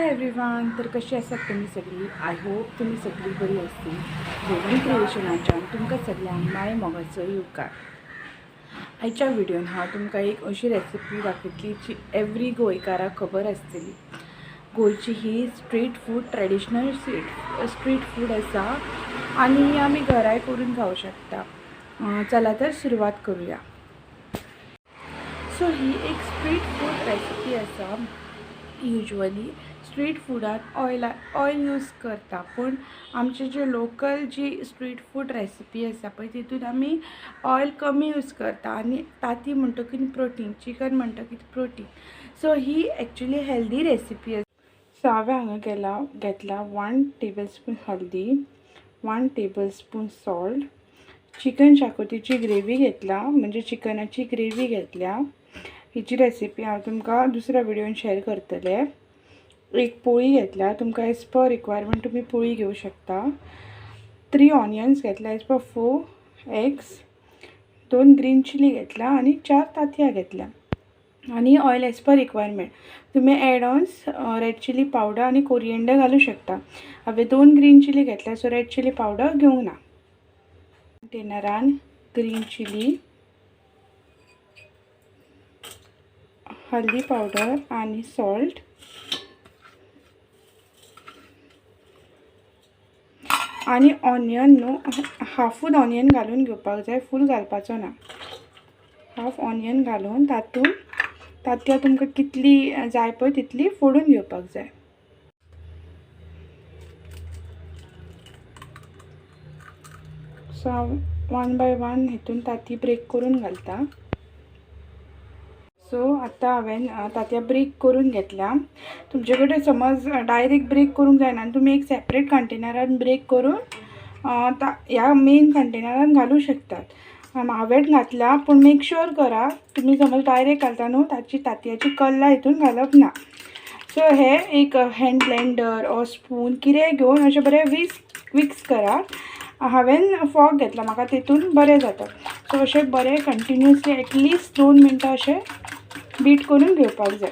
Everyone, तर कशी आसात तुम्ही सगळी? आय होप तुम्ही सगळी बरी असतील. गोवन क्रिएशनाच्यान तुमकां सगळ्यांक माय मोगाचो युवकार. आयच्या व्हिडिओन हांव तुमकां एक अशी रेसिपी दाखयतली जी एवरी गोंयकाराक खबर आसतली. गोंयची ही street food, traditional street food आसा आनी आमी घराय करून खावं शकता. चला तर सुरवात करूया. सो ही एक स्ट्रीट फूड रेसिपी आसा. युजली स्ट्रीट फूडात ऑयल यूज करता, पण आमचे जे लोकल जी स्ट्रीट फूड रेसिपी आसा पळय तितून आमी ऑयल कमी यूज करता आनी ताती म्हणटकीर प्रोटीन, चिकन म्हणटकीर प्रोटीन. सो ही एक्चुली हेल्दी रेसिपी आसा. सो हांवें हांगा घेतला 1 टेबलस्पून हळदी, 1 टेबलस्पून सॉल्ट, चिकन शाकोतीची ग्रेवी घेतला, म्हणजे चिकनाची ग्रेवी घेतल्या. हिची रेसिपी हांव तुमकां दुसऱ्या व्हिडिओन शेअर करतले. एक पोळी घेतल्या, तुमकां एज पर रिक्वायरमेंट तुम्ही पोळी घेऊ शकता. 3 ऑनियन्स घेतल्या as per 4 eggs, 2 green chilli घेतल्या आणि 4 तांतयां घेतल्या. आणि ऑयल एज पर रिक्वायरमेंट. तुम्ही add ons red chilli powder आणि कोरिएंडर घालू शकता. हांवें 2 ग्रीन चिली घेतल्या, सो रेड चिली पावडर घेवंक ना. कंटेनरान ग्रीन चिली, हल्दी पावडर आणि सॉल्ट आणि ऑनियन न्हू हाफूच ऑनियन घालून घेवपाक जाय, फूल घालपाचो ना. हाफ ऑनियन घालून तातूंत तांतयां तुमकां कितली जाय पळय तितली फोडून घेवपाक जाय. सो हांव 1 बाय 1 हितून तांती ब्रेक करून घालता. सो आतां हांवें तांतयां ब्रेक करून घेतल्या. तुमचे कडेन समज डायरेक्ट ब्रेक करूंक जायना, तुमी एक सेपरेट कंटेनरान ब्रेक करून ह्या मेन कंटेनरान घालूं शकतात. हांवें घातला, पूण मेक श्योर करा तुमी समज डायरेक्ट घालता न्हू ताची तांतयाची कल्लां हितून घालप ना. सो हे एक हँड ब्लेंडर ऑर स्पून कितेंय घेवन अशें बरें विक्स करा. हांवें फॉक घेतला, म्हाका तितून बरें जाता. सो अशें बरें कंटिन्युअसली एटलिस्ट 2 मिनटां अशें बीट करून घेवपाक जाय.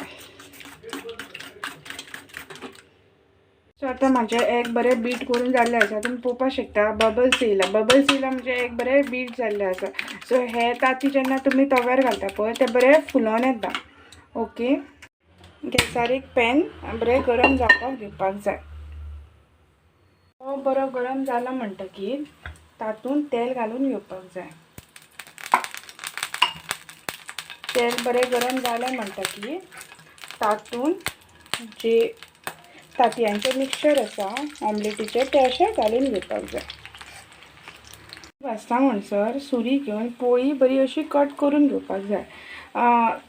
सो आतां म्हाजें एग बरें बीट करून जाल्लें आसा. तुमी पळोवपाक शकता बबल्स येयला म्हणजे एग बरें बीट जाल्लें आसा. सो हे तांती जेन्ना तुमी तव्यार घालता पळय ते बरें फुलोन येता. ओके, गॅसार एक पॅन बरें गरम जावपाक दिवपाक जाय. तो बरो गरम जाला म्हणटकीर तातूंत तेल घालून घेवपाक जाय. तेल बरें गरम जालें म्हणटकीर तातूंत जे तांतयांचें मिक्सचर आसा ऑमलेटीचें तें अशें घालून घेवपाक जाय. भाजता म्हणसर सुरी घेवन पोळी बरी अशी कट करून घेवपाक जाय.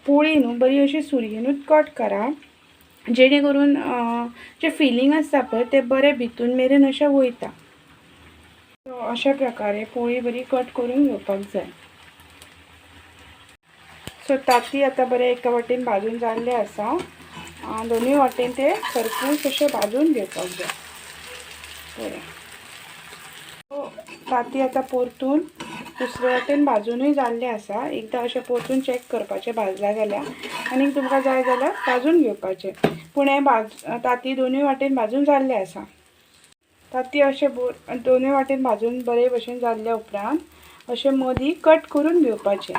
पोळी न्हू बरी अशी सुरयेनूच कट करा, जेणे करून जे फिलींग आसता पळय तें बरें भितून मेरेन अशें वयता. सो अशा प्रकारे पोळी बरी कट करून घेवपाक जाय. सो तांती आतां बरें एका वाटेन भाजून जाल्ले आसा. दोनूय वाटेन ते खरपूस अशें भाजून घेवपाक जाय. बरें, सो तांती आतां परतून दुसरे वाटेन भाजूनय जाल्ले आसा. एकदां अशें परतून चॅक करपाचें भाजला जाल्यार, आनी तुमकां जाय जाल्यार भाजून घेवपाचें. पूण हे तांती दोनूय वाटेन भाजून जाल्ले आसा. तांती अशें दोनूय वाटेन भाजून बरे भशेन जाल्ल्या उपरांत अशें मदीं कट करून घेवपाचें.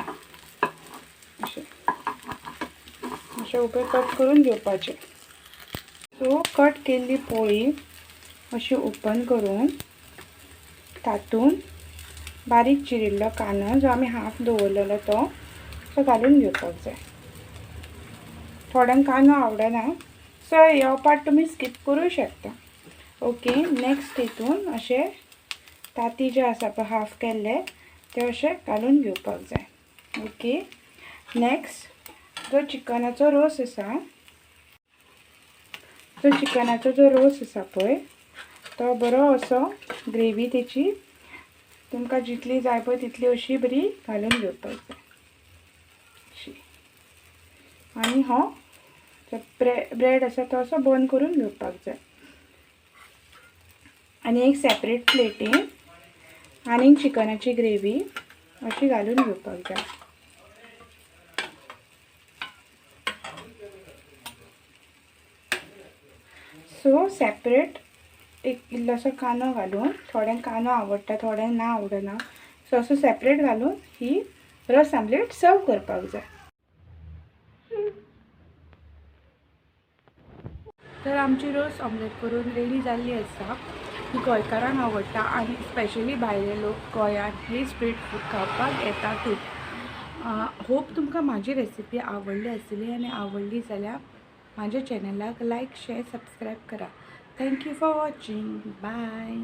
अशें उबे कट करून घेवपाचें. सो कट केल्ली पोळी अशी ओपन करून तातूंत बारीक चिरिल्लो कांदो जो आमी हाफ दवरलेलो तो घालून घेवपाक जाय. थोड्यांक कांदो आवडना, सो हो पार्ट तुमी स्कीप करूं शकता. ओके, नेक्स्ट हितून अशें तांती जे आसा पळय हाफ केल्ले ते अशें घालून घेवपाक जाय. ओके, नेक्स्ट जो चिकनाचो रोस आसा पळय तो बरो असो ग्रेवी तेची तुमकां जितली जाय पळय तितली अशी बरी घालून घेवपाक जाय अशी. आनी हो ब्रेड आसा तो असो बंद करून घेवपाक जाय. आनी एक सेपरेट प्लेटीन आनीक चिकनाची ग्रेवी अशी घालून घेवपाक जाय. सो सेपरेट एक इल्लोसो कांदो घालून, थोड्यांक कांदो आवडटा थोड्यांक ना आवडना, सो असो सेपरेट घालून ही रस आमलेट सर्व करपाक जाय. तर आमची रस ऑमलेट करून रेडी जाल्ली आसा. ही गोंयकारांक आवडटा आनी स्पेशली भायले लोक गोंयांत हे स्ट्रीट फूड खावपाक येतातूच. होप तुमकां म्हाजी रेसिपी आवडली आसतली आनी आवडली जाल्यार म्हाज्या चॅनलाक लायक शेअर सबस्क्राईब करा. Thank you for watching. बाय.